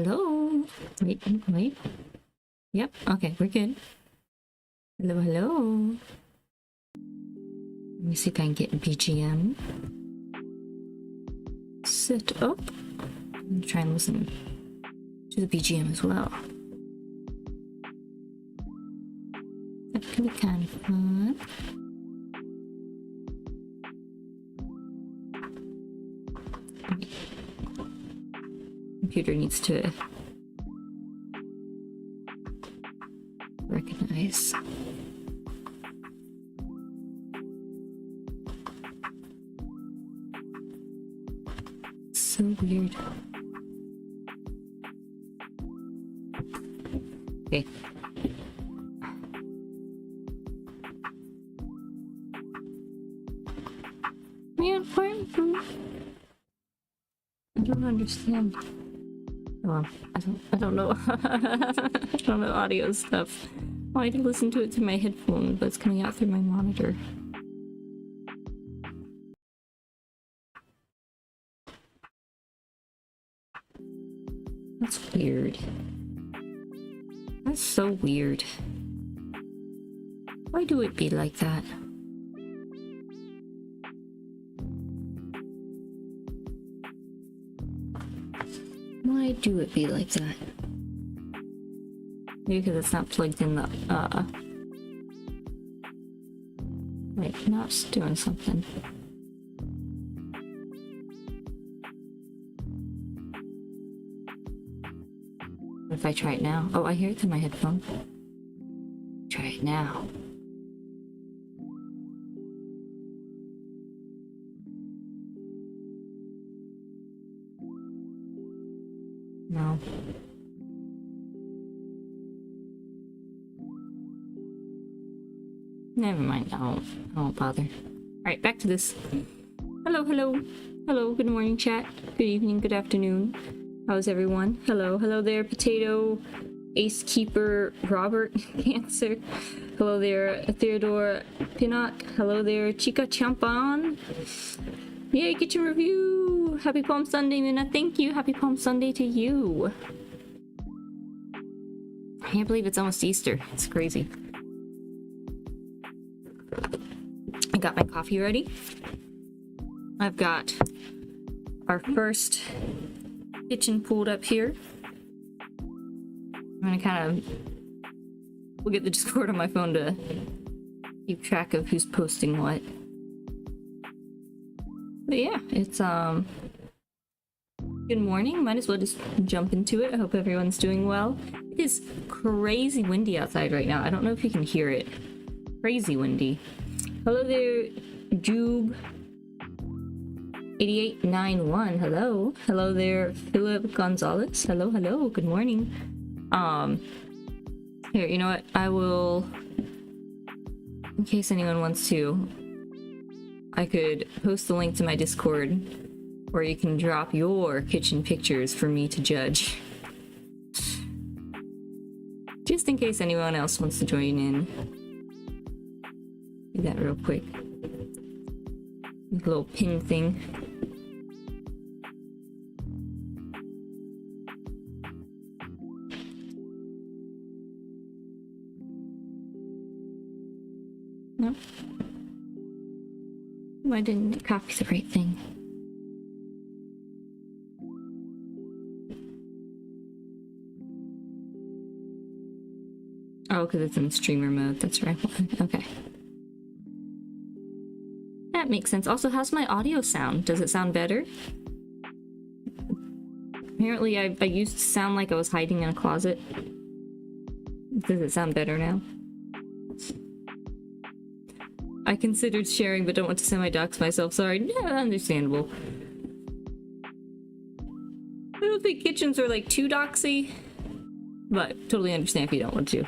Hello? Wait, wait. Yep, okay, we're good. Hello, hello. Let me see if I can get BGM set up. I'm gonna try and listen to the BGM as well. That could be kind of fun. Computer needs to recognize. So weird. Okay. Yeah, fine. I don't understand. Well, I don't know. I don't know audio stuff. Oh, I can listen to it through my headphone, but it's coming out through my monitor. That's weird. That's so weird. Why do it be like that? Why do it be like that? Maybe because it's not plugged in the, Wait, now it's doing something. What if I try it now? Oh, I hear it through my headphone. Try it now. No. Never mind, I won't bother. Alright, back to this. Hello, hello. Hello, good morning, chat. Good evening, good afternoon. How's everyone? Hello, hello there, Potato, Ace Keeper, Robert, Cancer. Hello there, Theodore Pinnock. Hello there, Chica Champon. Yay, kitchen review! Happy Palm Sunday, Minna. Thank you. Happy Palm Sunday to you. I can't believe it's almost Easter. It's crazy. I got my coffee ready. I've got our first kitchen pulled up here. I'm gonna kind of... We'll get the Discord on my phone to keep track of who's posting what. But yeah, it's, good morning. Might as well just jump into it. I hope everyone's doing well. It is crazy windy outside right now. I don't know if you can hear it. Crazy windy. Hello there, Jube. 8891. Hello. Hello there, Philip Gonzalez. Hello, hello. Good morning. Here, you know what? I will, in case anyone wants to, I could post the link to my Discord, where you can drop your kitchen pictures for me to judge. Just in case anyone else wants to join in. Do that real quick. Like a little pin thing. No. Why didn't it copy the right thing? Oh, because it's in streamer mode. That's right. Okay. That makes sense. Also, how's my audio sound? Does it sound better? Apparently, I used to sound like I was hiding in a closet. Does it sound better now? I considered sharing, but don't want to semi-dox myself. Sorry. Yeah, understandable. I don't think kitchens are like too doxy, but totally understand if you don't want to.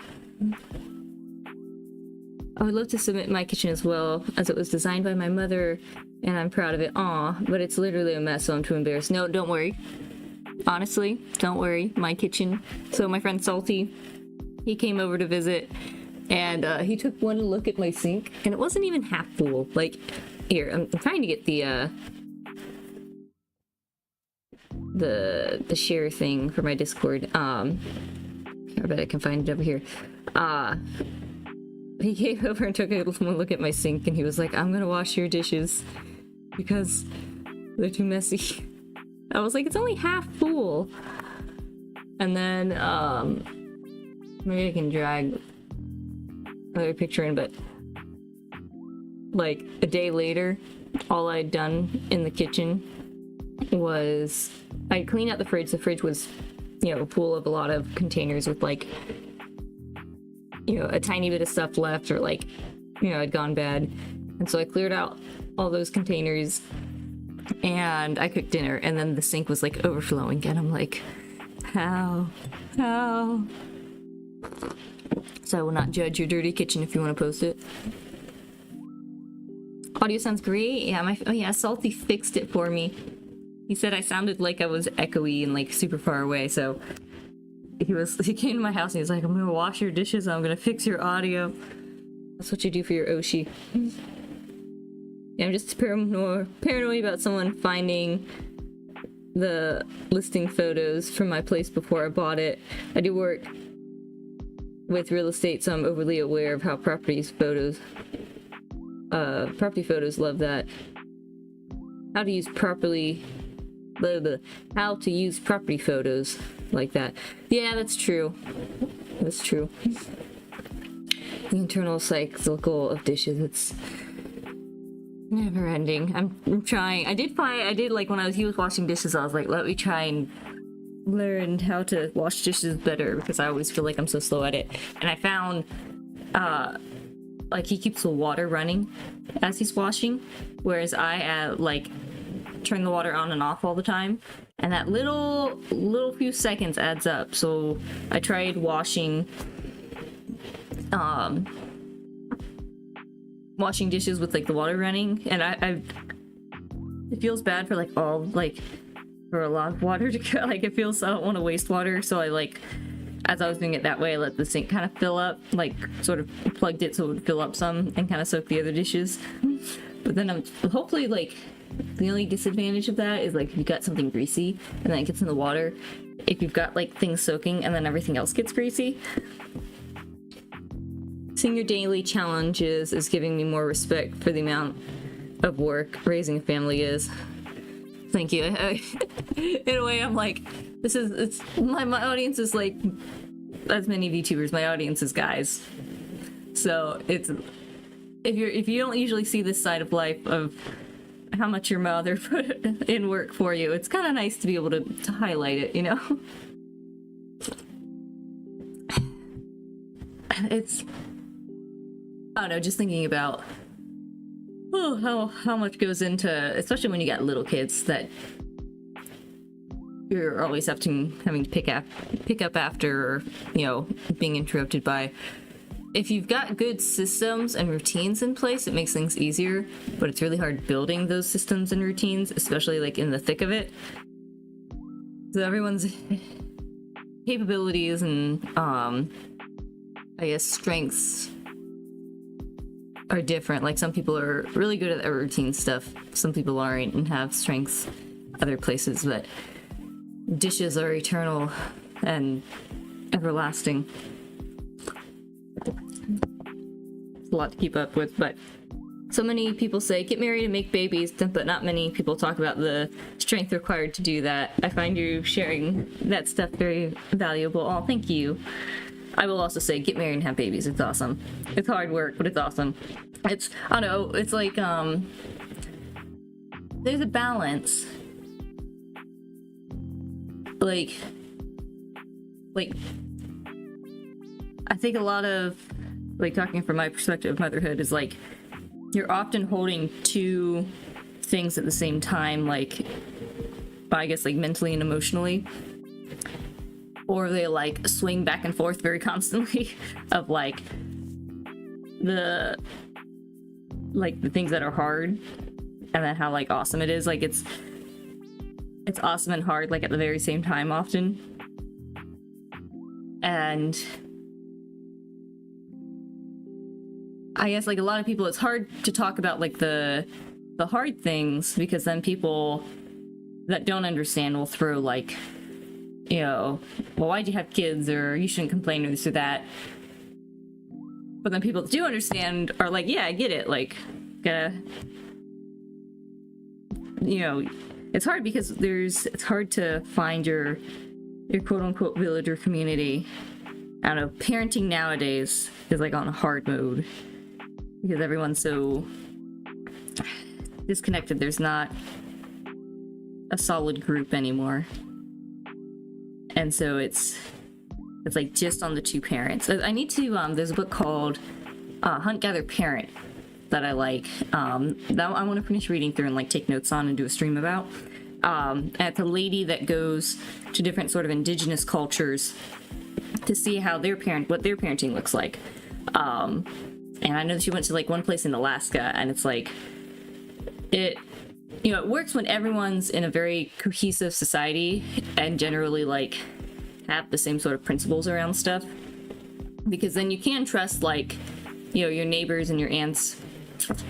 I would love to submit my kitchen as well, as it was designed by my mother, and I'm proud of it. Aw, but it's literally a mess, so I'm too embarrassed. No, don't worry. Honestly, don't worry. My kitchen. So my friend Salty, he came over to visit, and he took one look at my sink, and it wasn't even half full. Like, here, I'm trying to get the, the share thing for my Discord. I bet I can find it over here. He came over and took a look at my sink, and he was like, I'm gonna wash your dishes because they're too messy. I was like, it's only half full. And then maybe I can drag another picture in, but like a day later, all I'd done in the kitchen was I'd clean out the fridge. The fridge was, you know, full of a lot of containers with like, you know, a tiny bit of stuff left, or like, you know, had gone bad. And so I cleared out all those containers and I cooked dinner, and then the sink was like overflowing, and I'm like, how? So I will not judge your dirty kitchen if you want to post it. Audio sounds great. Yeah, Salty fixed it for me. He said I sounded like I was echoey and like super far away, so he came to my house and he was like, I'm gonna wash your dishes, I'm gonna fix your audio. That's what you do for your Oshi. Yeah, I'm just paranoid about someone finding the listing photos from my place before I bought it. I do work with real estate, so I'm overly aware of how property photos love that. How to use property photos like that. Yeah, that's true. That's true. The internal cycle of dishes, it's never ending. I'm trying. I did like when he was washing dishes, I was like, let me try and learn how to wash dishes better, because I always feel like I'm so slow at it. And I found like he keeps the water running as he's washing, whereas I like turn the water on and off all the time, and that little few seconds adds up. So I tried washing dishes with like the water running, and I it feels bad for like for a lot of water to go. Like it feels, I don't want to waste water, so I like, as I was doing it that way, I let the sink kind of fill up, like sort of plugged it so it would fill up some and kind of soak the other dishes. But then I'm hopefully, like, the only disadvantage of that is like if you got something greasy and then it gets in the water, if you've got like things soaking and then everything else gets greasy. Seeing your daily challenges is giving me more respect for the amount of work raising a family is. Thank you. In a way, I'm like, it's my audience is like, as many VTubers, my audience is guys. So it's, if you don't usually see this side of life of how much your mother put in work for you, it's kind of nice to be able to highlight it, you know? It's, I don't know, just thinking about how much goes into, especially when you got little kids that you're always having to pick up after, or, you know, being interrupted by. If you've got good systems and routines in place, it makes things easier, but it's really hard building those systems and routines, especially like in the thick of it. So everyone's capabilities and I guess strengths are different. Like some people are really good at their routine stuff, some people aren't and have strengths other places, but dishes are eternal and everlasting. It's a lot to keep up with, but so many people say get married and make babies, but not many people talk about the strength required to do that. I find you sharing that stuff very valuable. Oh, thank you. I will also say get married and have babies. It's awesome. It's hard work, but it's awesome. It's, I don't know, it's like there's a balance. Like I think a lot of, like, talking from my perspective of motherhood is like you're often holding two things at the same time, like I guess like mentally and emotionally, or they like swing back and forth very constantly of like the things that are hard and then how like awesome it is. Like it's awesome and hard like at the very same time often. And I guess like a lot of people, it's hard to talk about like the hard things, because then people that don't understand will throw like, you know, well, why'd you have kids, or you shouldn't complain, or this or that. But then people that do understand are like, yeah, I get it, like, gotta, you know, it's hard because it's hard to find your quote-unquote villager community. I don't know, parenting nowadays is like on a hard mode because everyone's so disconnected. There's not a solid group anymore, and so it's like just on the two parents. I need to there's a book called Hunt Gather Parent that I like, that I want to finish reading through and like take notes on and do a stream about. And it's a lady that goes to different sort of indigenous cultures to see how what their parenting looks like. And I know that she went to like one place in Alaska, and it's like it works when everyone's in a very cohesive society and generally like have the same sort of principles around stuff, because then you can trust like, you know, your neighbors and your aunts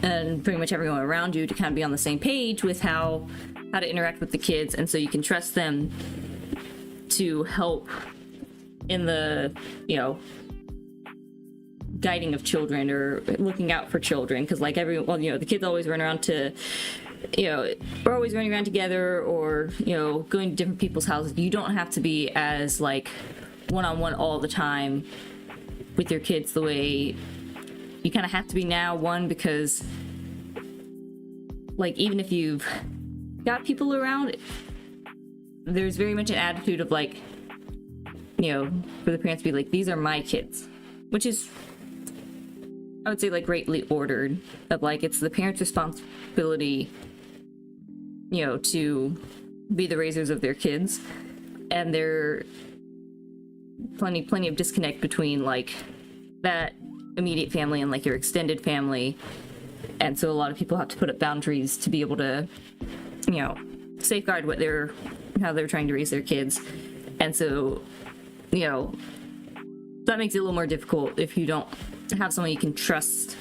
and pretty much everyone around you to kind of be on the same page with how to interact with the kids, and so you can trust them to help in the, you know, guiding of children or looking out for children, because like everyone, you know, the kids always run around to, you know, we're always running around together, or, you know, going to different people's houses. You don't have to be as like one-on-one all the time with your kids the way you kind of have to be now. One, because like even if you've got people around, there's very much an attitude of like, you know, for the parents to be like, these are my kids, which is, I would say, like greatly ordered, of like it's the parents' responsibility, you know, to be the raisers of their kids, and there plenty of disconnect between like that immediate family and like your extended family, and so a lot of people have to put up boundaries to be able to, you know, safeguard how they're trying to raise their kids. And so, you know, that makes it a little more difficult if you don't have someone you can trust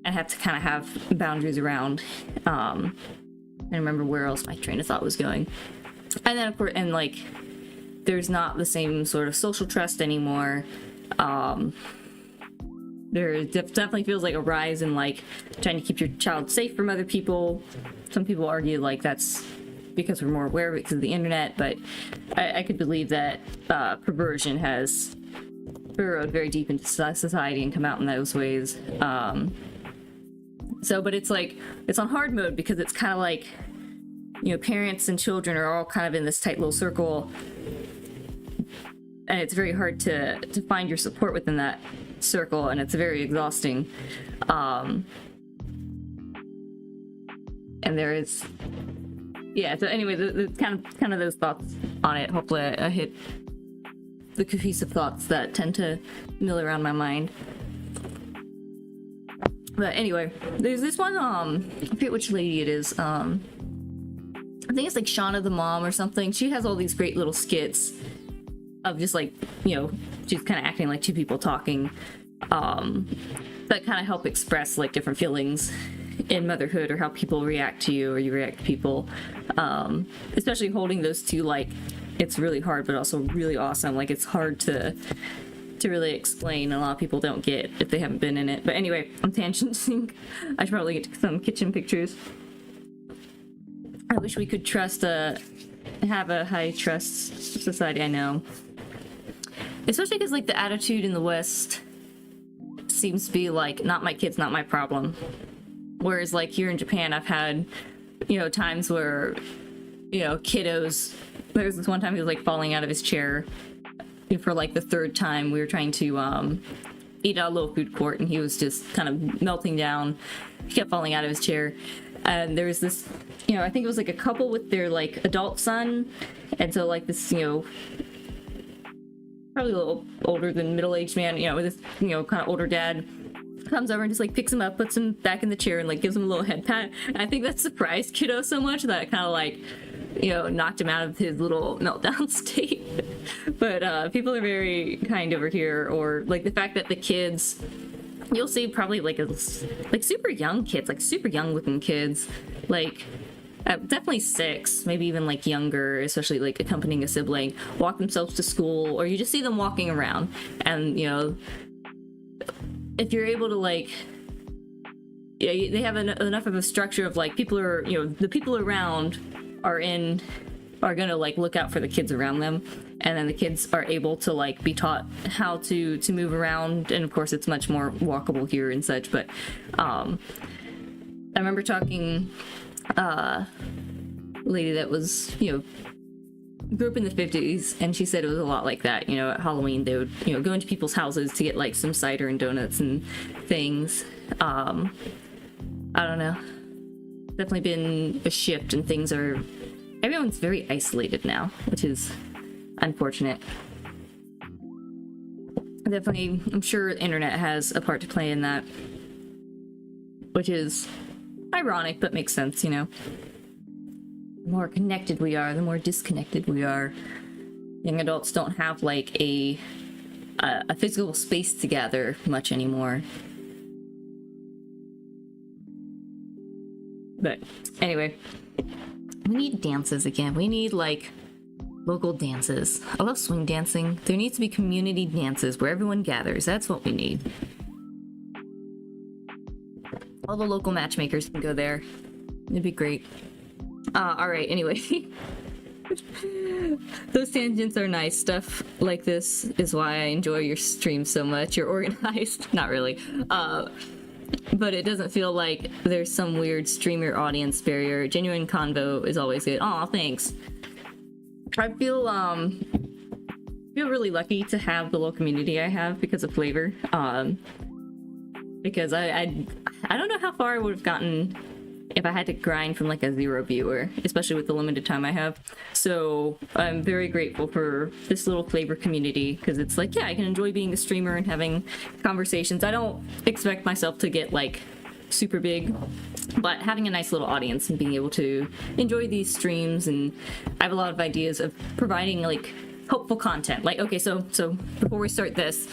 and have to kind of have boundaries around. I remember where else my train of thought was going. And then of course, and like there's not the same sort of social trust anymore. There definitely feels like a rise in like trying to keep your child safe from other people. Some people argue like that's because we're more aware of it because of the internet, but I could believe that perversion has burrowed very deep into society and come out in those ways. But it's like, it's on hard mode because it's kind of like, you know, parents and children are all kind of in this tight little circle, and it's very hard to find your support within that circle, and it's very exhausting. And there is, yeah, so anyway, the kind of those thoughts on it. Hopefully I hit the cohesive thoughts that tend to mill around my mind. But anyway, there's this one, I forget which lady it is. I think it's like Shauna the mom or something. She has all these great little skits of just like, you know, she's kind of acting like two people talking, that kind of help express like different feelings in motherhood, or how people react to you or you react to people. Especially holding those two, like, it's really hard but also really awesome. Like, it's hard to really explain. A lot of people don't get if they haven't been in it. But anyway, I'm tangenting. I should probably get to some kitchen pictures. I wish we could have a high trust society. I know, especially because like the attitude in the West seems to be like, not my kids, not my problem. Whereas like here in Japan, I've had, you know, times where, you know, kiddos, there was this one time he was like falling out of his chair for like the third time. We were trying to eat at a little food court, and he was just kind of melting down. He kept falling out of his chair. And there was this, you know, I think it was like a couple with their like adult son, and so like this, you know, probably a little older than middle-aged man, you know, with this, you know, kind of older dad, comes over and just like picks him up, puts him back in the chair, and like gives him a little head pat. And I think that surprised kiddo so much that it kind of like, you know, knocked him out of his little meltdown state. But people are very kind over here, or like the fact that the kids, you'll see probably like super young kids, like super young looking kids, like definitely 6, maybe even like younger, especially like accompanying a sibling, walk themselves to school, or you just see them walking around. And, you know, if you're able to like, yeah, they have enough of a structure of like people are, you know, the people around are gonna like look out for the kids around them, and then the kids are able to like be taught how to move around. And of course it's much more walkable here and such. But I remember talking lady that was, you know, grew up in the 50s, and she said it was a lot like that. You know, at Halloween they would, you know, go into people's houses to get like some cider and donuts and things. I don't know, definitely been a shift, and things are, everyone's very isolated now, which is unfortunate. Definitely, I'm sure the internet has a part to play in that, which is ironic, but makes sense, you know. The more connected we are, the more disconnected we are. Young adults don't have like a physical space to gather much anymore. But anyway, we need dances again. We need like local dances. I love swing dancing. There needs to be community dances where everyone gathers. That's what we need. All the local matchmakers can go there. It'd be great. Alright, anyway. Those tangents are nice. Stuff like this is why I enjoy your stream so much. You're organized. Not really. But it doesn't feel like there's some weird streamer audience barrier. Genuine convo is always good. Aw, thanks. I feel really lucky to have the little community I have because of FlaVR. Because I don't know how far I would have gotten if I had to grind from like a 0 viewer, especially with the limited time I have. So I'm very grateful for this little FlaVR community, because it's like, yeah, I can enjoy being a streamer and having conversations. I don't expect myself to get like super big, but having a nice little audience and being able to enjoy these streams, and I have a lot of ideas of providing like hopeful content. Like, okay, so before we start this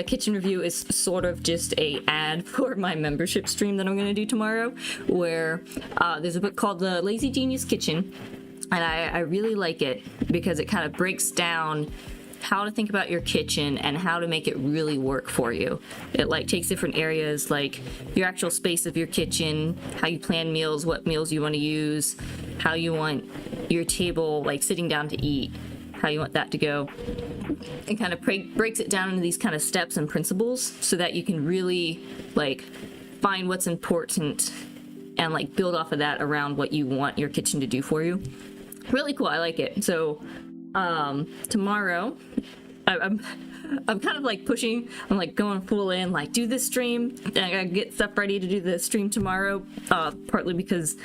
kitchen review is sort of just a ad for my membership stream that I'm going to do tomorrow, where there's a book called The Lazy Genius Kitchen, and I really like it because it kind of breaks down how to think about your kitchen and how to make it really work for you. It like takes different areas, like your actual space of your kitchen, how you plan meals, what meals you want to use, how you want your table, like sitting down to eat, how you want that to go, and kind of breaks it down into these kind of steps and principles so that you can really like find what's important and like build off of that around what you want your kitchen to do for you. Really cool. I like it. So tomorrow I'm kind of like pushing, I'm like going full in, like do this stream, and I gotta get stuff ready to do the stream tomorrow, partly because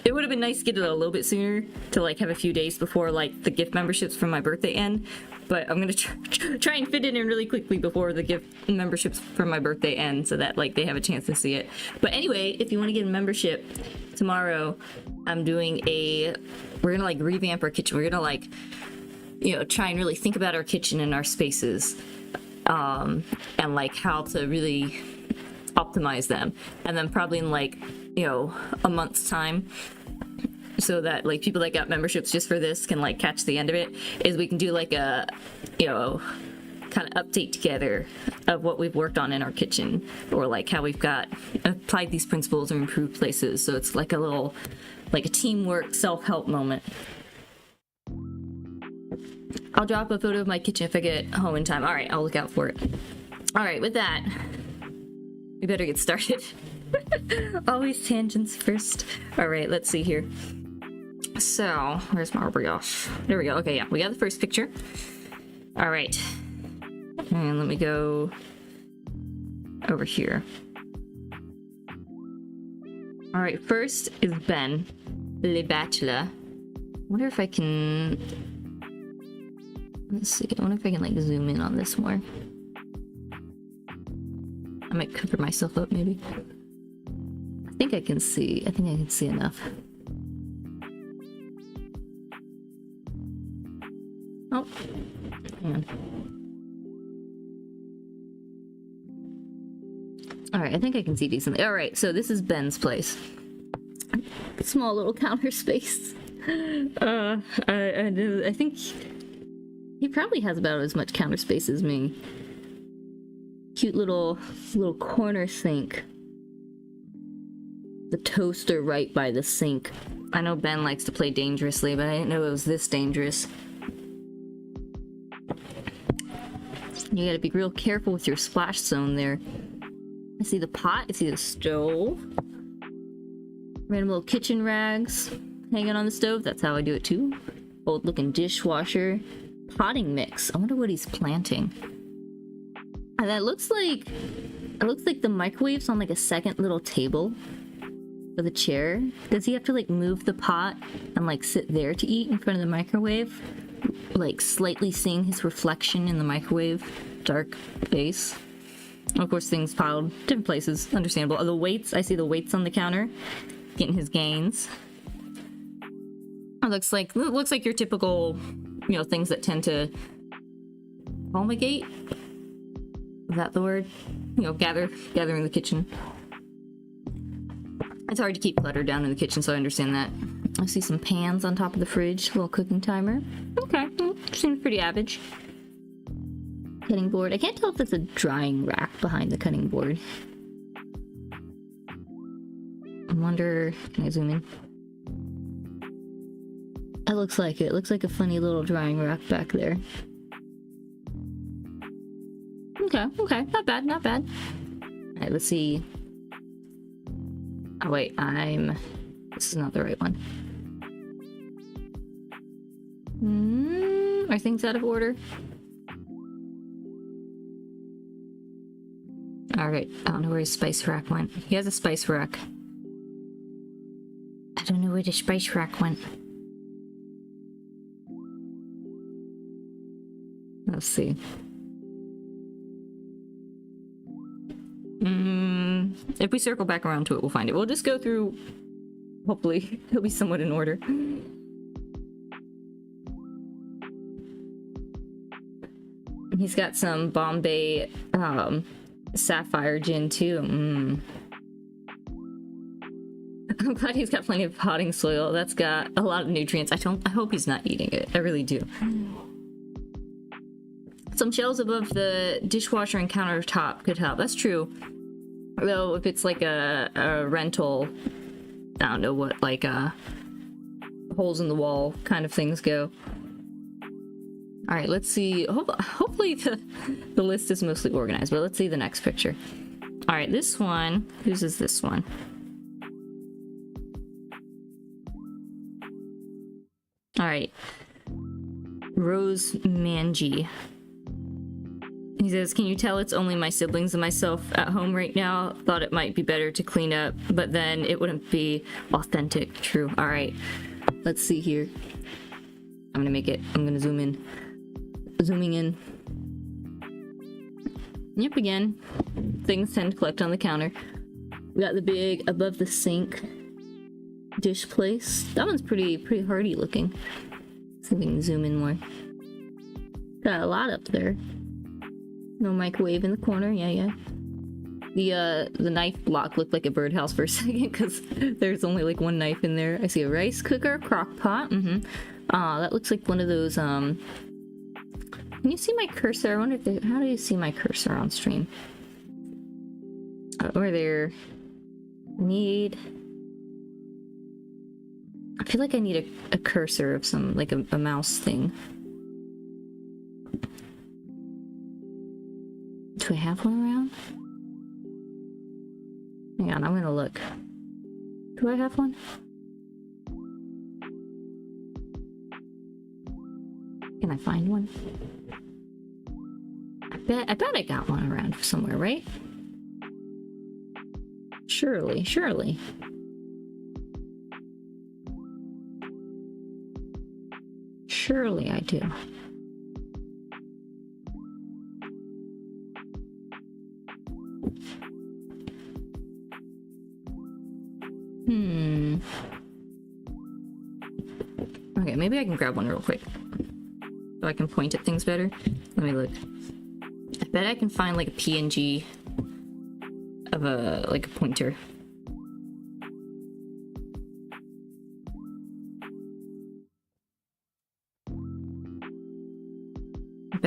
it would have been nice to get it a little bit sooner, to like have a few days before like the gift memberships from my birthday end, but I'm gonna try and fit it in really quickly before the gift memberships from my birthday end, so that like they have a chance to see it. But anyway, if you want to get a membership tomorrow, I'm doing we're gonna like revamp our kitchen. We're gonna like, you know, try and really think about our kitchen and our spaces, and like how to really optimize them. And then probably in like, you know, a month's time, so that like people that got memberships just for this can like catch the end of it, is we can do like a, you know, kind of update together of what we've worked on in our kitchen, or like how we've got applied these principles or improved places. So it's like a little, like a teamwork self-help moment. I'll drop a photo of my kitchen if I get home in time. All right, I'll look out for it. All right, with that, we better get started. Always tangents first. All right, let's see here. So, where's my brioche? There we go. Okay, yeah, we got the first picture. All right, and let me go over here. All right, first is Ben, Le Bachelor. I wonder if I can, let's see, I wonder if I can like zoom in on this more. I might cover myself up maybe. I think I can see enough. Oh, hang on. All right, I think I can see decently. All right, so this is Ben's place. small little counter space. I think he probably has about as much counter space as me. Cute little corner sink. The toaster right by the sink. I know Ben likes to play dangerously, but I didn't know it was this dangerous. You gotta be real careful with your splash zone there. I see the pot, I see the stove. Random little kitchen rags hanging on the stove. That's how I do it too. Old looking dishwasher. Potting mix. I wonder what he's planting. And that looks like... It looks like the microwave's on like a second little table for the chair. Does he have to like move the pot and like sit there to eat in front of the microwave? Like slightly seeing his reflection in the microwave. Dark face. And of course things piled different places. Understandable. Oh, the weights. I see the weights on the counter. Getting his gains. It looks like your typical, you know, things that tend to promulgate. Is that the word? You know, gather in the kitchen. It's hard to keep clutter down in the kitchen, so I understand that. I see some pans on top of the fridge, little cooking timer. Okay, seems pretty average. Cutting board. I can't tell if it's a drying rack behind the cutting board. I wonder... Can I zoom in? It looks like it. It looks like a funny little drying rack back there. Okay. Not bad, not bad. Alright, let's see. Oh wait, this is not the right one. Are things out of order? Alright, I don't know where his spice rack went. He has a spice rack. I don't know where the spice rack went. Let's see. If we circle back around to it, we'll find it. We'll just go through... Hopefully, it'll be somewhat in order. He's got some Bombay Sapphire gin, too. I'm glad he's got plenty of potting soil. That's got a lot of nutrients. I hope he's not eating it. I really do. Some shelves above the dishwasher and countertop could help. That's true. Though, if it's like a rental, I don't know what, like, holes in the wall kind of things go. Alright, let's see. Hopefully the list is mostly organized, but let's see the next picture. Alright, this one. Whose is this one? Alright. Rose Manji. He says, can you tell it's only my siblings and myself at home right now? Thought it might be better to clean up, but then it wouldn't be authentic. True. All right. Let's see here. I'm gonna make it. I'm gonna zoom in. Zooming in. Yep, again. Things tend to collect on the counter. We got the big above the sink dish place. That one's pretty hardy looking. See if we can zoom in more. Got a lot up there. No microwave in the corner, yeah. The knife block looked like a birdhouse for a second because there's only like one knife in there. I see a rice cooker, crock pot. That looks like one of those, Can you see my cursor? I wonder if how do you see my cursor on stream? Over there. I feel like I need a cursor of some, like a mouse thing. Do I have one around? Hang on, I'm gonna look. Do I have one? Can I find one? I bet I got one around somewhere, right? Surely. Surely I do. Okay, maybe I can grab one real quick. So I can point at things better. Let me look. I bet I can find like a PNG of a pointer.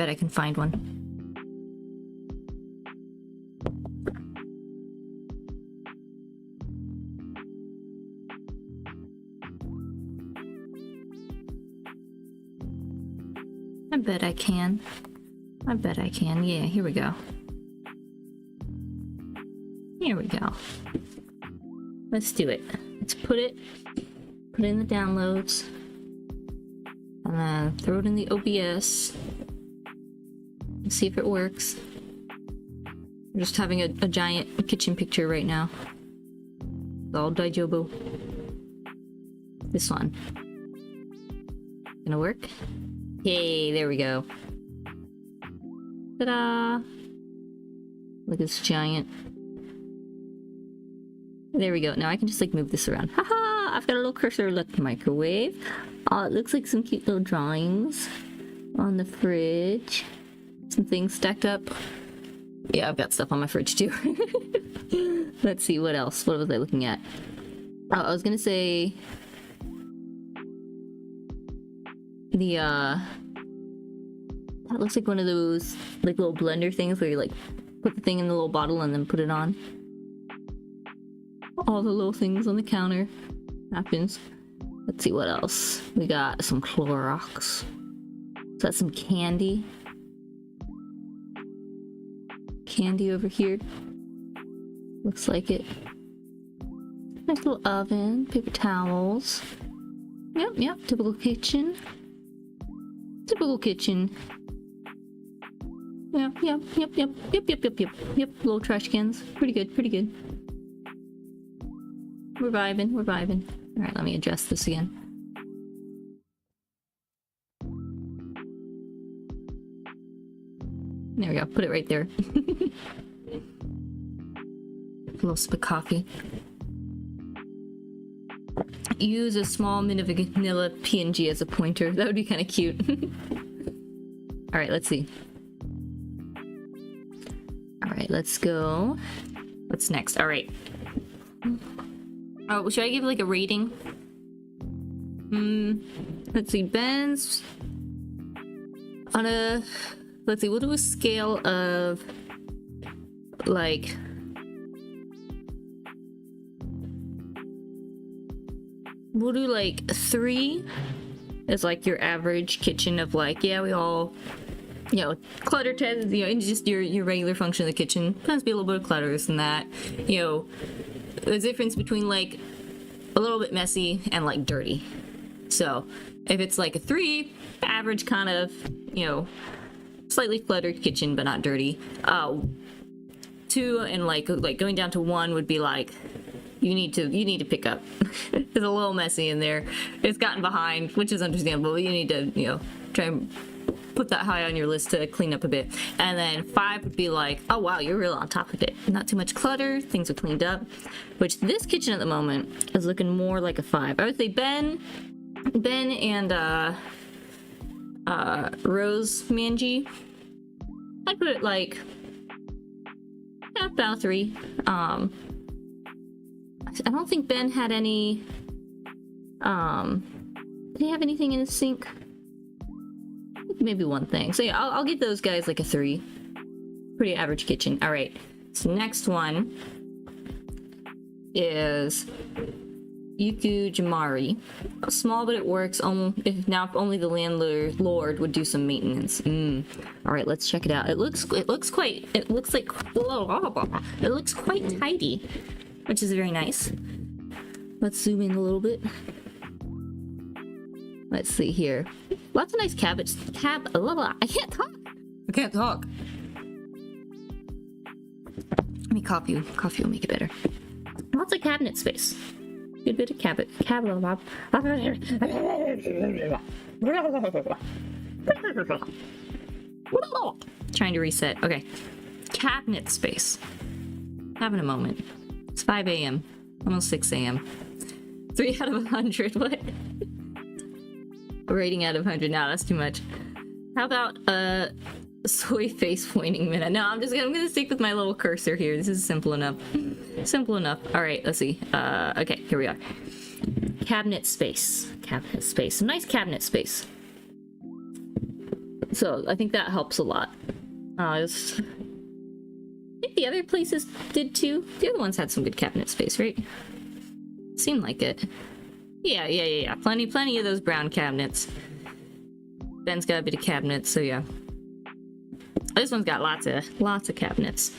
bet I can find one. I bet I can. I bet I can. Yeah, here we go. Here we go. Let's do it. Let's put it in the downloads. And then throw it in the OBS. And see if it works. We're just having a giant kitchen picture right now. It's all Daijobo. This one. Gonna work? Hey, there we go. Ta-da! Look at this giant. There we go. Now I can just like move this around. Haha! I've got a little cursor. Look, microwave. Oh, it looks like some cute little drawings on the fridge. Some things stacked up. Yeah, I've got stuff on my fridge too. Let's see, what else? What was I looking at? Oh, I was gonna say... that looks like one of those like little blender things where you like put the thing in the little bottle and then put it on. All the little things on the counter. Happens. Let's see what else. We got some Clorox. Is that some candy? Candy over here. Looks like it. Nice little oven. Paper towels. Yep. Typical kitchen. Typical kitchen. Yep. Little trash cans. Pretty good. We're vibing. Alright, let me adjust this again. There we go. Put it right there. A little sip of coffee. Use a small vanilla PNG as a pointer. That would be kind of cute. Alright, let's see. Alright, let's go. What's next? Alright. Oh, should I give like a rating? Let's see. Ben's on a... Let's see. We'll do a scale of like... We'll do like 3 as like your average kitchen of like, yeah, we all, you know, clutter test, you know, and just your regular function of the kitchen. Tends to be a little bit of clutter, this and that. You know, the difference between like a little bit messy and like dirty. So if it's like a 3, average kind of, you know, slightly cluttered kitchen but not dirty. 2 and like going down to 1 would be like, you need to pick up. It's a little messy in there. It's gotten behind, which is understandable. You need to, you know, try and put that high on your list to clean up a bit. And then 5 would be like, oh wow, you're real on top of it. Not too much clutter, things are cleaned up. Which this kitchen at the moment is looking more like a 5. I would say Ben and Rose Manji, I'd put it like, yeah, about 3. I don't think Ben had any, did he have anything in his sink? Maybe one thing. So yeah, I'll give those guys like a 3. Pretty average kitchen. All right. So next one is Yuku Jamari. Small, but it works. If only the landlord would do some maintenance. All right, let's check it out. It looks quite tidy, which is very nice. Let's zoom in a little bit. Let's see here. Lots of nice cabinets. I can't talk. Let me coffee. Coffee will make it better. Lots of cabinet space. Good bit of cabinet. Trying to reset. Okay. Cabinet space. Having a moment. It's 5 a.m. Almost 6 a.m. 3 out of 100. What? Rating out of 100. No, that's too much. How about soy face pointing Minna? No, I'm gonna stick with my little cursor here. This is simple enough. Simple enough. All right, let's see. Okay, here we are. Cabinet space. Cabinet space. Some nice cabinet space. So I think that helps a lot. I think the other places did too. The other ones had some good cabinet space, right? Seemed like it. Yeah. Plenty of those brown cabinets. Ben's got a bit of cabinets, so yeah. This one's got lots of cabinets.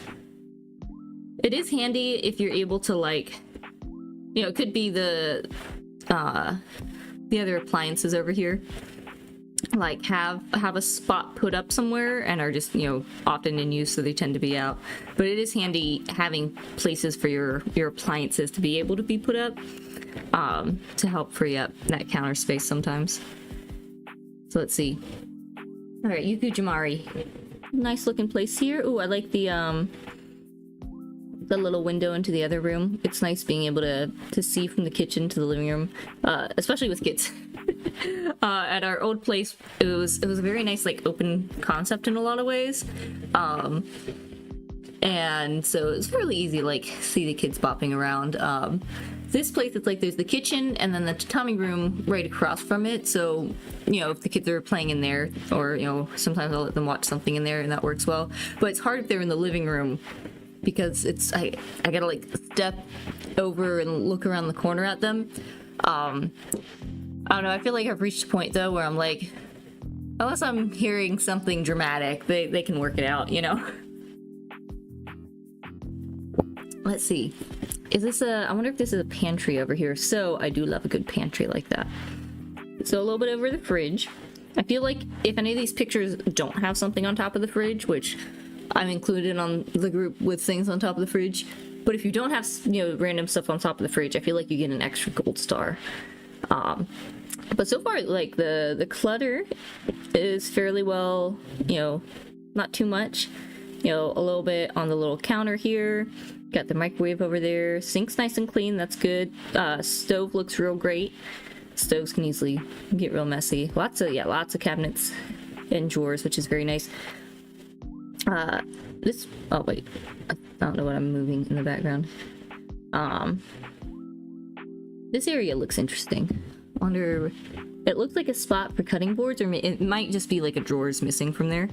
It is handy if you're able to, like, you know, it could be the other appliances over here, like have a spot put up somewhere and are just, you know, often in use, so they tend to be out. But it is handy having places for your appliances to be able to be put up, to help free up that counter space sometimes. So let's see. All right, Yuku Jamari, nice looking place here. Ooh, I like the little window into the other room. It's nice being able to see from the kitchen to the living room, especially with kids. At our old place, it was a very nice, like, open concept in a lot of ways, and so it's really easy to, like, see the kids bopping around. This place, it's like there's the kitchen and then the tatami room right across from it, so, you know, if the kids are playing in there, or, you know, sometimes I'll let them watch something in there and that works well. But it's hard if they're in the living room, because it's I gotta, like, step over and look around the corner at them. I don't know, I feel like I've reached a point though where I'm like, unless I'm hearing something dramatic, they can work it out, you know? Let's see. Is this I wonder if this is a pantry over here. So I do love a good pantry like that. So a little bit over the fridge. I feel like if any of these pictures don't have something on top of the fridge, which I'm included on the group with things on top of the fridge, but if you don't have, you know, random stuff on top of the fridge, I feel like you get an extra gold star. But so far, like, the clutter is fairly well, you know, not too much. You know, a little bit on the little counter here. Got the microwave over there. Sink's nice and clean, that's good. Stove looks real great. Stoves can easily get real messy. Lots of cabinets and drawers, which is very nice. Oh wait, I don't know what I'm moving in the background. This area looks interesting. Wonder, it looks like a spot for cutting boards, or it might just be like a drawer's missing from there.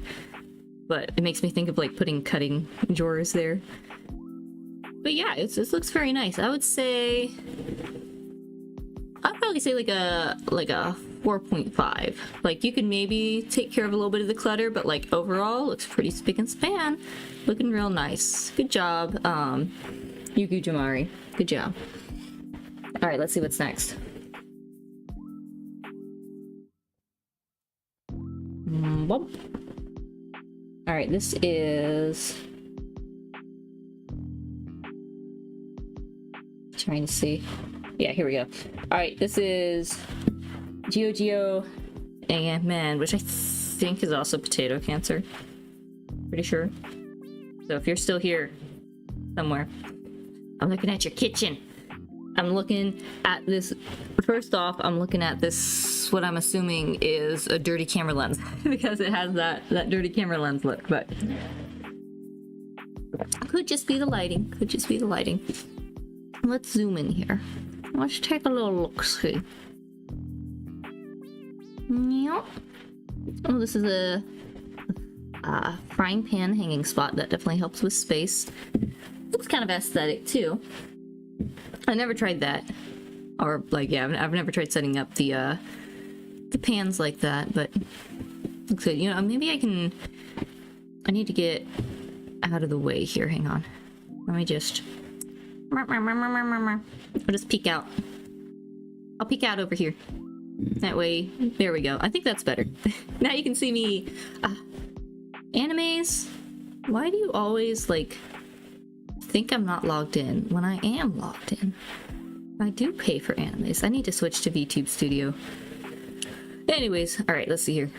But it makes me think of, like, putting cutting drawers there. But yeah, this looks very nice. I would say, I'd probably say like a 4.5. Like, you can maybe take care of a little bit of the clutter, but, like, overall looks pretty spick and span. Looking real nice. Good job, Yuku Jamari. Good job. All right, let's see what's next. All right, this is, trying to see. Yeah, here we go. All right, this is Geo and Man, which I think is also potato cancer. Pretty sure. So if you're still here somewhere, I'm looking at your kitchen. I'm looking at this. First off, I'm looking at this, what I'm assuming is a dirty camera lens, because it has that dirty camera lens look, but could just be the lighting. Could just be the lighting. Let's zoom in here. Let's take a little look-see. Yep. Oh, this is a frying pan hanging spot. That definitely helps with space. Looks kind of aesthetic too. I never tried that, or, like, yeah, I've never tried setting up the pans like that, but looks good. You know, maybe I need to get out of the way here. Hang on. Let me just, I'll just peek out. I'll peek out over here. That way, there we go. I think that's better. Now you can see me. Animes, why do you always, like, think I'm not logged in when I am logged in? I do pay for animes. I need to switch to VTube Studio. Anyways, all right, let's see here.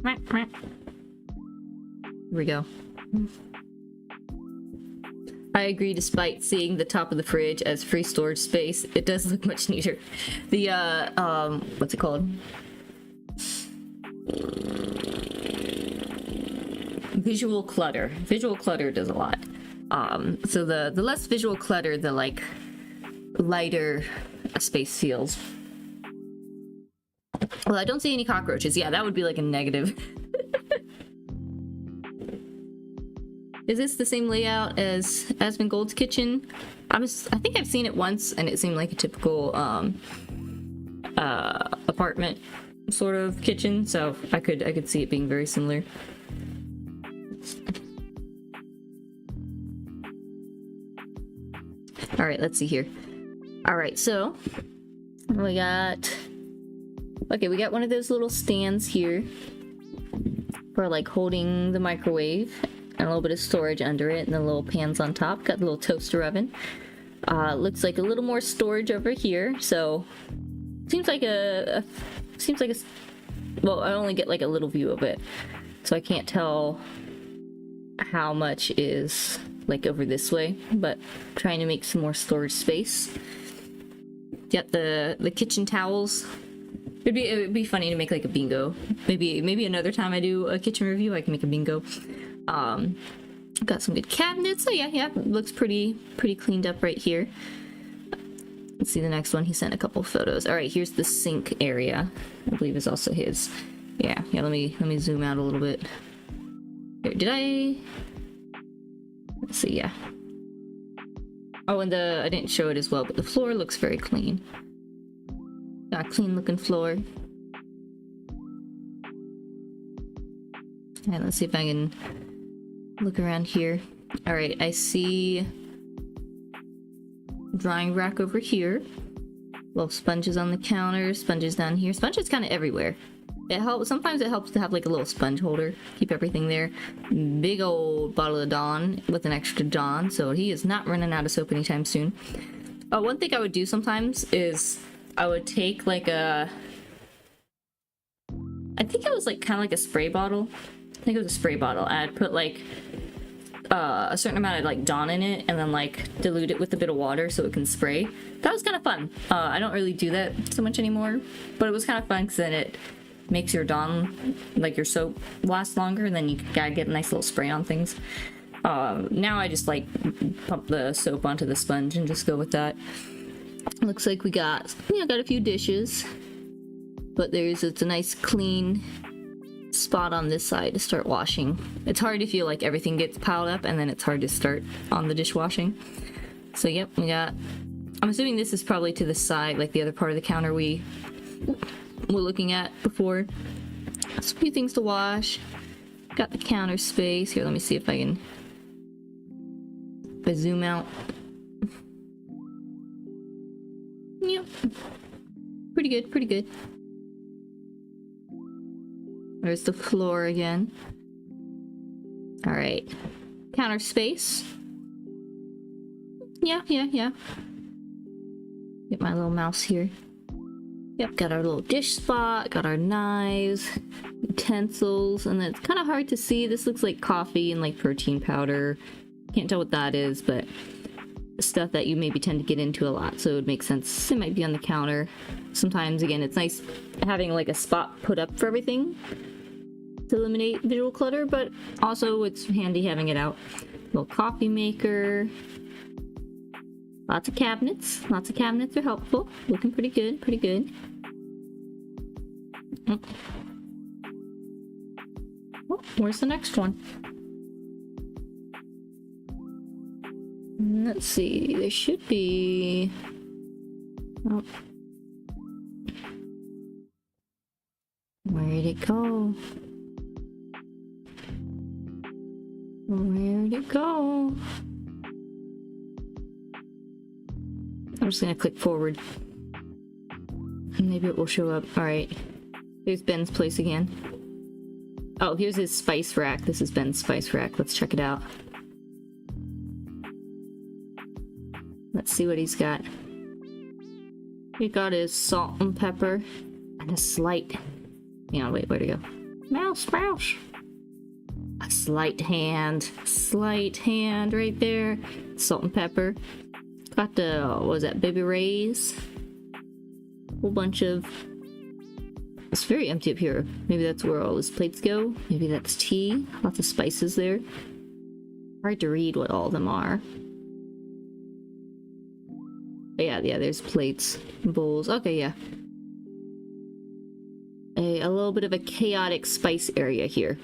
Here we go. I agree, despite seeing the top of the fridge as free storage space, it does look much neater. The, what's it called? Visual clutter. Visual clutter does a lot. So the less visual clutter, the, like, lighter a space feels. Well, I don't see any cockroaches. Yeah, that would be like a negative. Is this the same layout as Asmongold's kitchen? I think I've seen it once, and it seemed like a typical apartment sort of kitchen, so I could see it being very similar. All right, let's see here. All right, so we got one of those little stands here for like holding the microwave, and a little bit of storage under it, and the little pans on top. Got the little toaster oven. Looks like a little more storage over here. So seems like a well, I only get like a little view of it, so I can't tell how much is like over this way, but trying to make some more storage space. Got the kitchen towels. It would be funny to make like a bingo. Maybe another time I do a kitchen review, I can make a bingo. Got some good cabinets. So yeah, looks pretty cleaned up right here. Let's see the next one. He sent a couple photos. All right, here's the sink area. I believe is also his. Yeah. Let me zoom out a little bit. Here, did I? Let's see. Yeah. Oh, and I didn't show it as well, but the floor looks very clean. Got a clean looking floor. And let's see if I can look around here. All right, I see drying rack over here. Little sponges on the counter, sponges down here. Sponges kind of everywhere. It helps. Sometimes it helps to have like a little sponge holder, keep everything there. Big old bottle of Dawn with an extra Dawn, so he is not running out of soap anytime soon. One thing I would do sometimes is I would take like I think it was like kind of like a spray bottle. I think it was a spray bottle. I'd put like a certain amount of like Dawn in it, and then like dilute it with a bit of water so it can spray. That was kind of fun. I don't really do that so much anymore, but it was kind of fun because then it makes your Dawn, like your soap, last longer, and then you gotta get a nice little spray on things. Now I just like pump the soap onto the sponge and just go with that. Looks like we got a few dishes, but it's a nice clean spot on this side to start washing. It's hard to feel like everything gets piled up, and then it's hard to start on the dishwashing. So yep, we got, I'm assuming this is probably to the side, like the other part of the counter we were looking at before. Just a few things to wash. Got the counter space here. Let me see if I zoom out. Yep, pretty good. There's the floor again. All right, counter space. Yeah. Get my little mouse here. Yep, got our little dish spot, got our knives, utensils, and then it's kind of hard to see. This looks like coffee and like protein powder. Can't tell what that is, but stuff that you maybe tend to get into a lot, so it would make sense it might be on the counter. Sometimes, again, it's nice having like a spot put up for everything to eliminate visual clutter, but also it's handy having it out. Little coffee maker. Lots of cabinets. Lots of cabinets are helpful. Looking pretty good. Oh, where's the next one? Let's see. There should be... Oh. Where'd it go? Where'd it go? I'm just gonna click forward. Maybe it will show up. Alright. There's Ben's place again. Oh, here's his spice rack. This is Ben's spice rack. Let's check it out. Let's see what he's got. He got his salt and pepper and a slight... Hang on, wait, where'd it go? Mouse! A slight hand right there. Salt and pepper. Got the, what was that, Baby Ray's? Whole bunch of... It's very empty up here. Maybe that's where all his plates go. Maybe that's tea. Lots of spices there. Hard to read what all of them are. But yeah, there's plates, bowls. Okay, yeah. a little bit of a chaotic spice area here.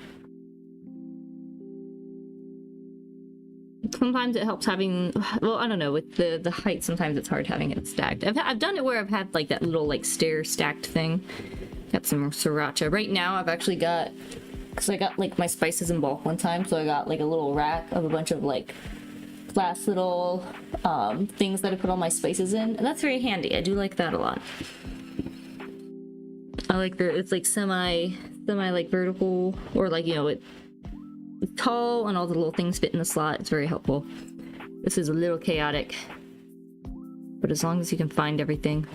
Sometimes it helps having, well, I don't know, with the height, sometimes it's hard having it stacked. I've done it where I've had like that little like stair stacked thing. Got some sriracha. Right now I've actually got, because I got like my spices in bulk one time, so I got like a little rack of a bunch of like glass little things that I put all my spices in, and that's very handy. I do like that a lot. I like it's like semi like vertical, or like, you know, it's tall and all the little things fit in the slot. It's very helpful. This is a little chaotic, but as long as you can find everything.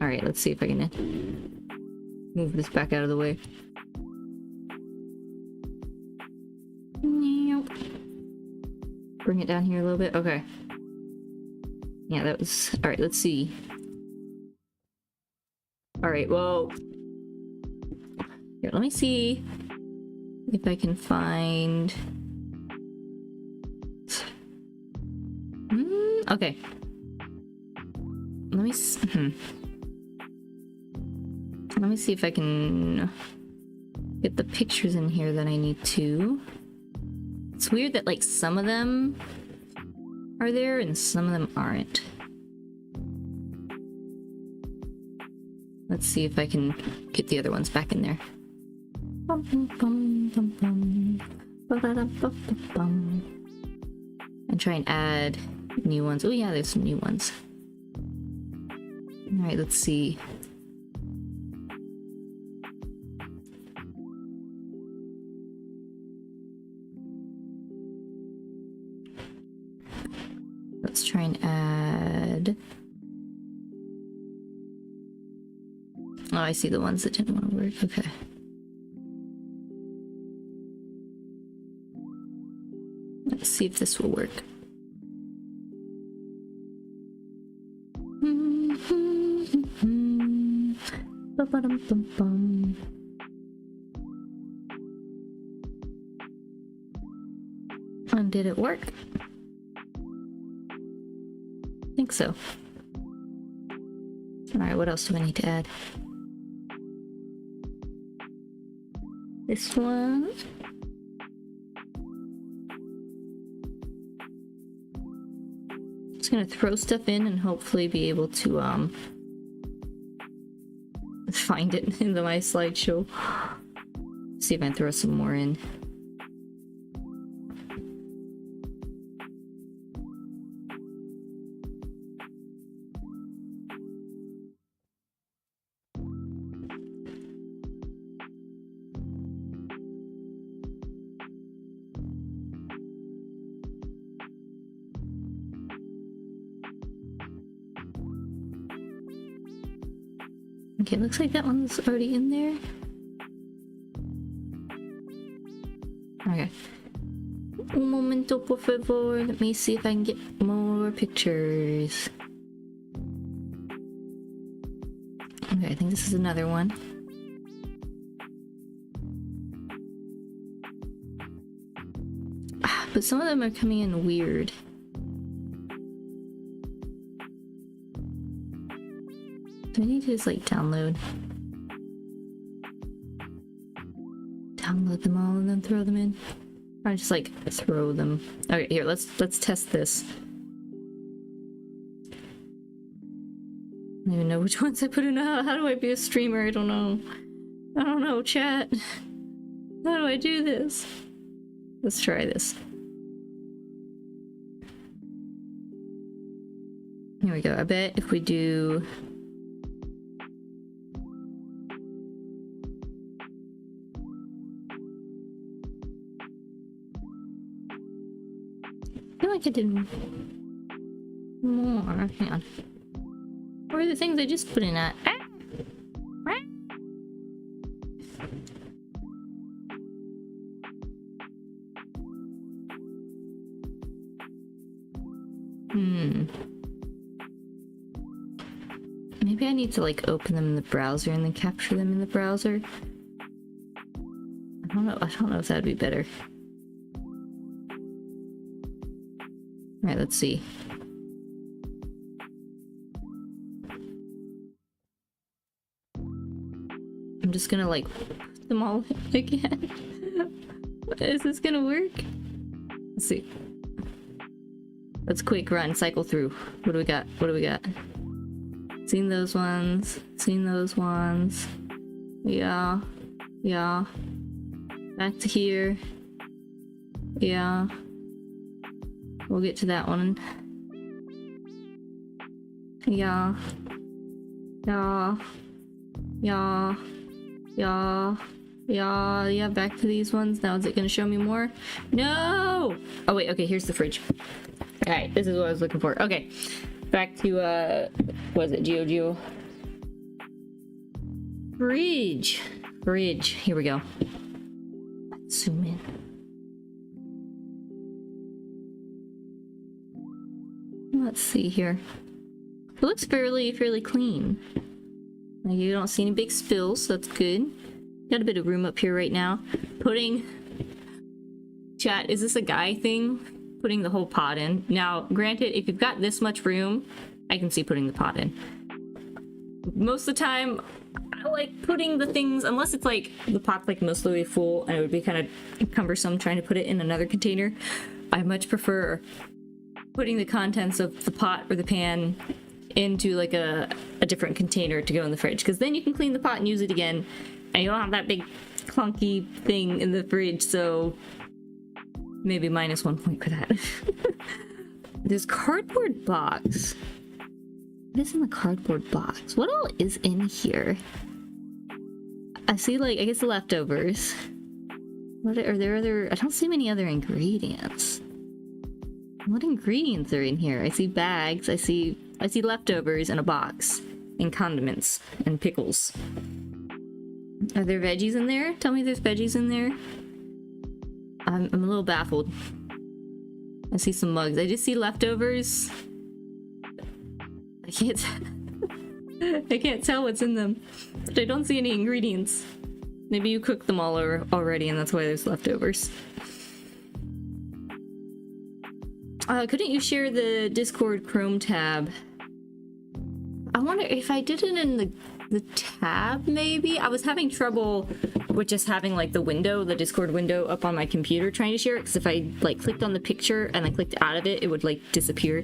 All right, let's see if I can move this back out of the way. Bring it down here a little bit. Okay. Yeah, that was... Alright, let's see. Alright, well... Here, let me see if I can find... Okay. Let me Let me see if I can get the pictures in here that I need to. It's weird that like some of them are there and some of them aren't. Let's see if I can get the other ones back in there. And try and add new ones. Oh yeah, there's some new ones. Alright, let's see. Let's try and add... Oh, I see the ones that didn't want to work. Okay. Let's see if this will work. And did it work? I think so. Alright, what else do I need to add? This one. Just gonna throw stuff in and hopefully be able to find it in my slideshow. See if I can throw some more in. Okay, looks like that one's already in there. Okay. Un momento, por favor. Let me see if I can get more pictures. Okay, I think this is another one. But some of them are coming in weird. Do I need to just like download them all and then throw them in? Or just like throw them. Okay, here, let's test this. I don't even know which ones I put in. How do I be a streamer? I don't know. I don't know, chat. How do I do this? Let's try this. Here we go. I bet if we do... I feel like I did more. Hang on. Where are the things I just put in at? Ah! Ah! Maybe I need to like open them in the browser and then capture them in the browser. I don't know if that'd be better. Alright, let's see. just gonna like put them all in again. Is this gonna work? Let's see. Let's quick run, cycle through. What do we got? What do we got? Seen those ones. Seen those ones. Yeah. Yeah. Back to here. Yeah. We'll get to that one. Yeah. Yeah. Yeah. Yeah. Yeah. Yeah. Back to these ones. Now is it gonna show me more? No! Oh wait, okay, here's the fridge. Alright, this is what I was looking for. Okay. Back to what was it? Geo. Fridge. Fridge. Here we go. Let's zoom in. Let's see here. It looks fairly clean. Like, you don't see any big spills, so that's good. Got a bit of room up here right now. Chat, is this a guy thing? Putting the whole pot in. Now, granted, if you've got this much room, I can see putting the pot in. Most of the time, I like putting the things, unless it's like the pot's like mostly full and it would be kind of cumbersome trying to put it in another container. I much prefer putting the contents of the pot or the pan into like a different container to go in the fridge, because then you can clean the pot and use it again, and you don't have that big clunky thing in the fridge. So maybe -1 point for that. This cardboard box. What is in the cardboard box? What all is in here? I see, like, I guess the leftovers. What are there other? I don't see many other ingredients. What ingredients are in here? I see bags. I see leftovers in a box, and condiments and pickles. Are there veggies in there? Tell me there's veggies in there. I'm a little baffled. I see some mugs. I just see leftovers. I can't tell what's in them. But I don't see any ingredients. Maybe you cooked them all already and that's why there's leftovers. Couldn't you share the Discord Chrome tab? I wonder if I did it in the tab, maybe? I was having trouble with just having like the Discord window up on my computer trying to share it, because if I like clicked on the picture and then clicked out of it, it would like disappear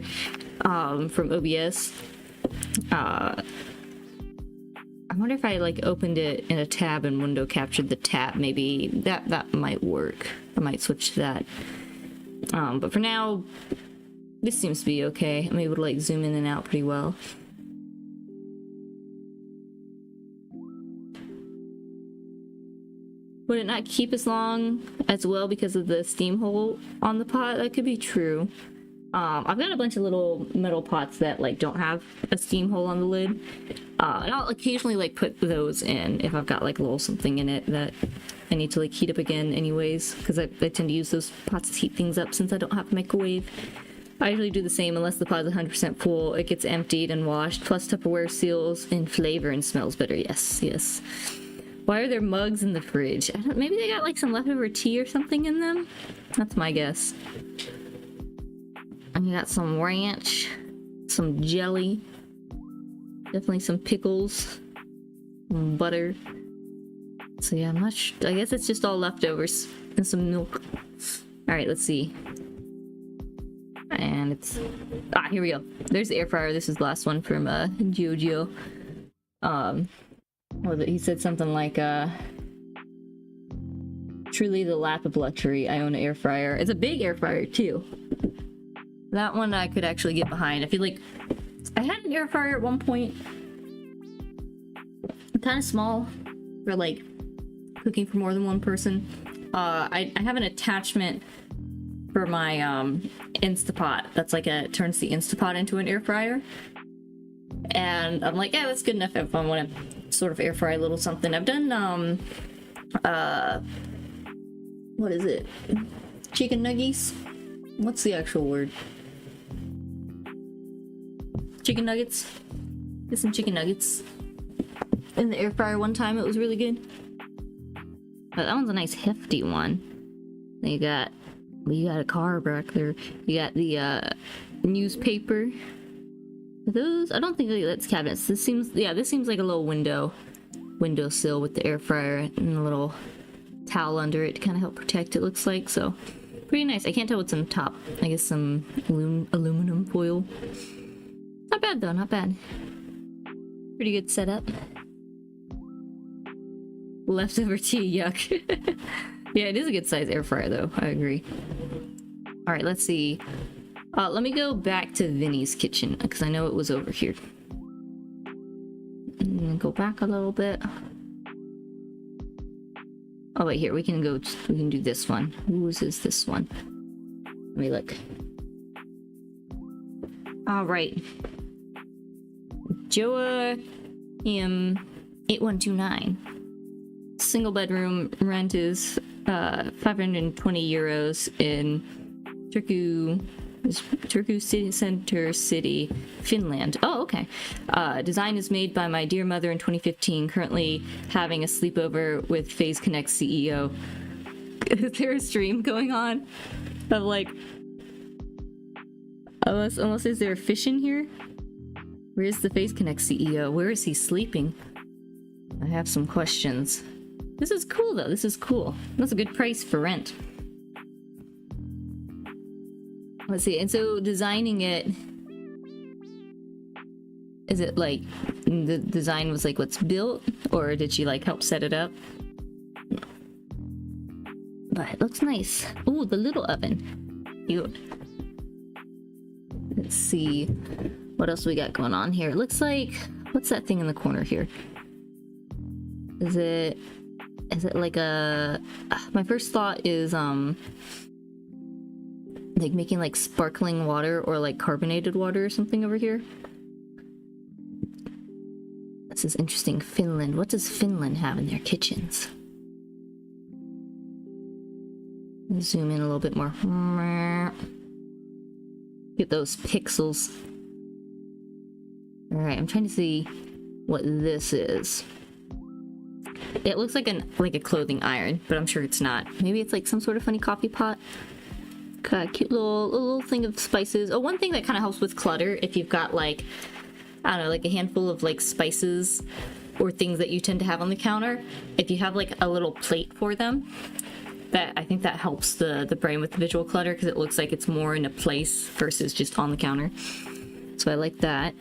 from OBS. I wonder if I like opened it in a tab and window captured the tab, maybe that might work. I might switch to that. But for now, this seems to be okay. I'm able to like zoom in and out pretty well. Would it not keep as long as well because of the steam hole on the pot? That could be true. I've got a bunch of little metal pots that like don't have a steam hole on the lid. And I'll occasionally like put those in if I've got like a little something in it that I need to like heat up again anyways, because I tend to use those pots to heat things up since I don't have a microwave. I usually do the same unless the pot is 100% full. It gets emptied and washed, plus Tupperware seals in flavor and smells better. Yes, yes. Why are there mugs in the fridge? Maybe they got like some leftover tea or something in them? That's my guess. And you got some ranch, some jelly, definitely some pickles, some butter. So yeah, I'm not sure. I guess it's just all leftovers and some milk. Alright, let's see. And it's... here we go. There's the air fryer. This is the last one from Jojo. He said something like, truly the lap of luxury. I own an air fryer. It's a big air fryer too. That one I could actually get behind. I feel like I had an air fryer at one point. Kind of small for like cooking for more than one person. I have an attachment for my Instapot. That's like turns the Instapot into an air fryer. And I'm like, yeah, that's good enough if I want to sort of air fry a little something. I've done what is it? Chicken nuggies? What's the actual word? Chicken nuggets. Did some chicken nuggets in the air fryer one time. It was really good. But that one's a nice hefty one. Then you got a car back there. You got the newspaper. Are those? I don't think that's cabinets. This seems like a little window. windowsill with the air fryer and a little towel under it to kind of help protect, it looks like. So pretty nice. I can't tell what's on top. I guess some aluminum foil. Not bad though, not bad. Pretty good setup. Leftover tea, yuck. Yeah, it is a good size air fryer though, I agree. Alright, let's see. Let me go back to Vinny's kitchen, because I know it was over here. And then go back a little bit. Oh wait, here, we can do this one. Whose is this one? Let me look. Alright. Joa 8129. Single bedroom, rent is 520 euros in Turku City Center City, Finland. Oh, okay. Design is made by my dear mother in 2015, currently having a sleepover with Phase Connect CEO. Is there a stream going on of like, unless is there a fish in here? Where's the Phase Connect CEO? Where is he sleeping? I have some questions. This is cool though, this is cool. That's a good price for rent. Let's see, and so designing it, is it like the design was like what's built, or did she like help set it up? But it looks nice. Ooh, the little oven. Cute. Let's see what else we got going on here. It looks like, what's that thing in the corner here? Is it like a, my first thought is like making like sparkling water or like carbonated water or something over here. This is interesting. Finland. What does Finland have in their kitchens? Zoom in a little bit more. Get those pixels. Alright, I'm trying to see what this is. It looks like a clothing iron, but I'm sure it's not. Maybe it's like some sort of funny coffee pot. Cute little thing of spices. Oh, one thing that kind of helps with clutter, if you've got like, I don't know, like a handful of like spices or things that you tend to have on the counter, if you have like a little plate for them, that I think that helps the brain with the visual clutter, because it looks like it's more in a place versus just on the counter. So I like that.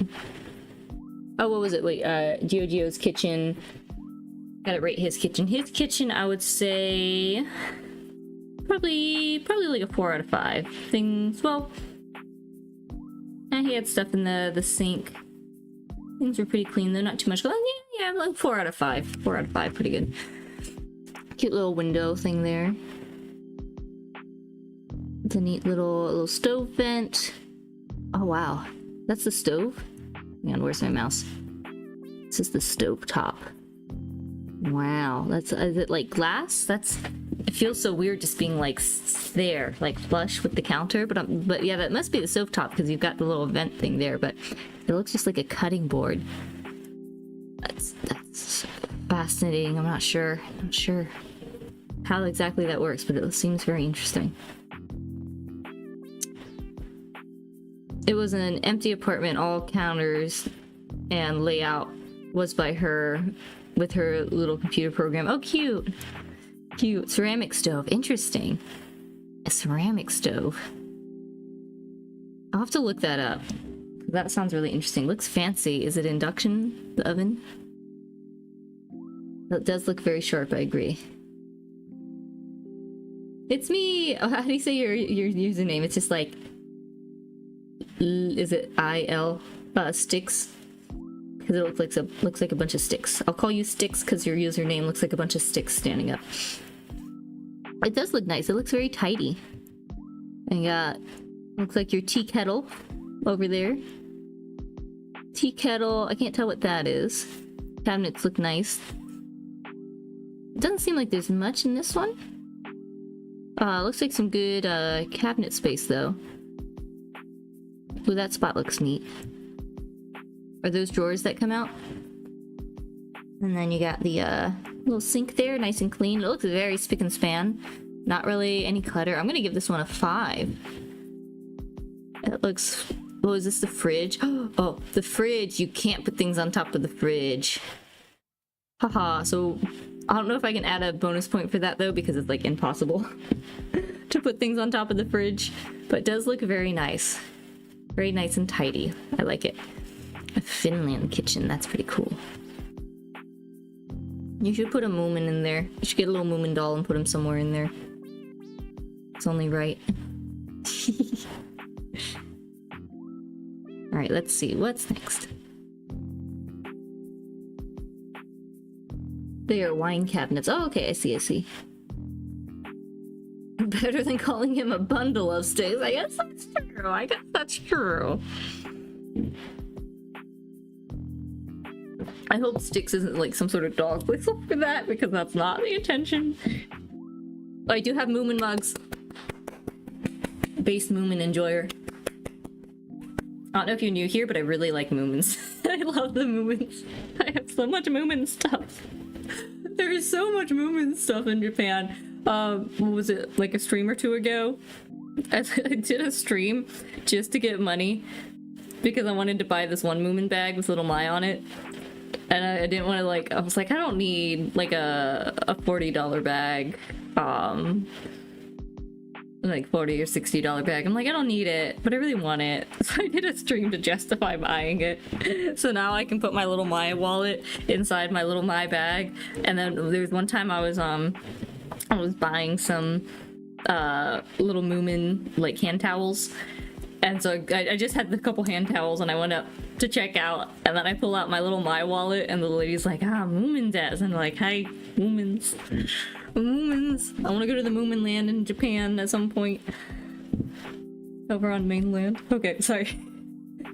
Oh, what was it? Wait, Gio's kitchen. Gotta rate his kitchen. His kitchen, I would say probably like a 4 out of 5. Things, well, and he had stuff in the sink. Things were pretty clean though, not too much. Yeah, like 4 out of 5. 4 out of 5, pretty good. Cute little window thing there. It's a neat little stove vent. Oh wow, that's the stove? Hang on, where's my mouse? This is the stove top. Wow, is it like glass? It feels so weird just being like there, like flush with the counter, but yeah, that must be the stove top because you've got the little vent thing there, but it looks just like a cutting board. That's fascinating. I'm not sure how exactly that works, but it seems very interesting. It was an empty apartment, all counters and layout was by her with her little computer program. Oh, cute. Cute. Ceramic stove. Interesting. A ceramic stove. I'll have to look that up. That sounds really interesting. Looks fancy. Is it induction, the oven? That does look very sharp, I agree. It's me! Oh, how do you say your username? It's just like... Is it IL? Sticks? Because it looks like a bunch of sticks. I'll call you Sticks because your username looks like a bunch of sticks standing up. It does look nice. It looks very tidy. And looks like your tea kettle over there. Tea kettle. I can't tell what that is. Cabinets look nice. It doesn't seem like there's much in this one. Looks like some good cabinet space though. Ooh, that spot looks neat. Are those drawers that come out? And then you got the little sink there, nice and clean. It looks very spick and span. Not really any clutter. I'm gonna give this one a 5. It looks... Oh, is this the fridge? Oh, the fridge! You can't put things on top of the fridge. Haha, so I don't know if I can add a bonus point for that though, because it's like impossible to put things on top of the fridge, but it does look very nice. Very nice and tidy. I like it. A Finland kitchen, that's pretty cool. You should put a Moomin in there. You should get a little Moomin doll and put him somewhere in there. It's only right. Alright, let's see. What's next? They are wine cabinets. Oh, okay, I see. Better than calling him a bundle of sticks. I guess that's true. I hope Sticks isn't like some sort of dog whistle for that, because that's not the intention. Oh, I do have Moomin mugs. Base Moomin enjoyer. I don't know if you're new here, but I really like Moomins. I love the Moomins. I have so much Moomin stuff. There is so much Moomin stuff in Japan. What was it, like a stream or two ago? I did a stream just to get money because I wanted to buy this one Moomin bag with little Mai on it. And I didn't want to, like, I was like, I don't need like a $40 bag. Like $40 or $60 bag. I'm like, I don't need it, but I really want it. So I did a stream to justify buying it. So now I can put my little Mai wallet inside my little Mai bag. And then there was one time I was buying some little Moomin like hand towels. And so I just had a couple hand towels and I went up to check out, and then I pull out my little Mai wallet and the lady's like, Moomin Daz. And I'm like, hi, Moomins. Moomins. I want to go to the Moomin land in Japan at some point. Over on mainland. Okay, sorry.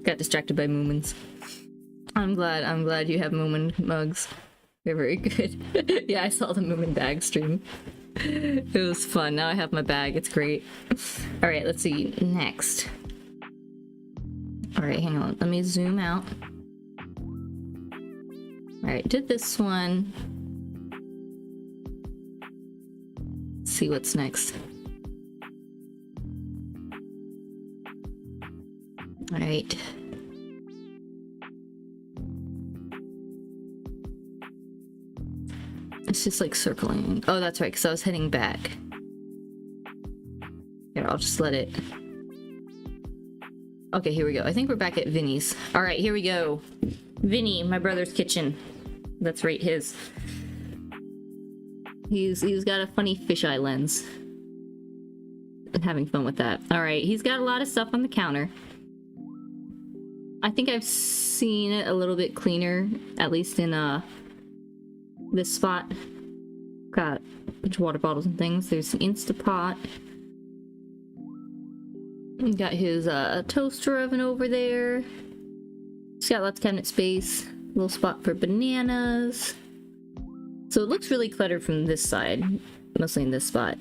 Got distracted by Moomins. I'm glad you have Moomin mugs. They're very good. Yeah, I saw the Moomin bag stream. It was fun. Now I have my bag. It's great. Alright, let's see. Next. Alright, hang on. Let me zoom out. Alright, did this one. Let's see what's next. Alright. It's just like circling. Oh, that's right, because I was heading back. Here, I'll just let it. Okay, here we go. I think we're back at Vinny's. Alright, here we go. Vinny, my brother's kitchen. That's right, his. He's got a funny fisheye lens. I'm having fun with that. Alright, he's got a lot of stuff on the counter. I think I've seen it a little bit cleaner, at least in this spot. Got a bunch of water bottles and things. There's the Instapot. Got his toaster oven over there. He's got lots of cabinet space. Little spot for bananas. So it looks really cluttered from this side, mostly in this spot.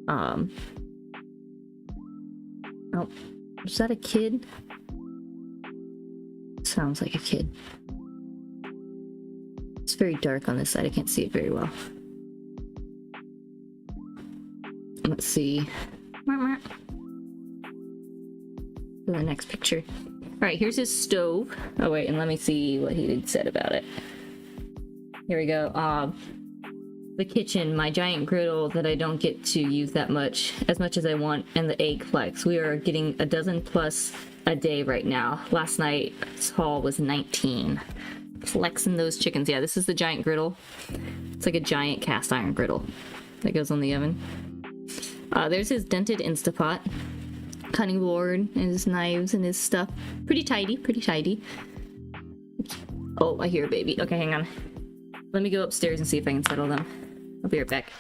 Oh, is that a kid? Sounds like a kid. It's very dark on this side. I can't see it very well. Let's see. For the next picture. Alright, here's his stove. Oh wait, and let me see what he said about it. Here we go. The kitchen, my giant griddle that I don't get to use that much, as much as I want, and the egg flex. We are getting a dozen plus a day right now. Last night's haul was 19. Flexing those chickens. Yeah, this is the giant griddle. It's like a giant cast iron griddle that goes on the oven. There's his dented Instapot. Cutting board and his knives and his stuff. Pretty tidy, pretty tidy. Oh, I hear a baby. Okay, hang on. Let me go upstairs and see if I can settle them. I'll be right back.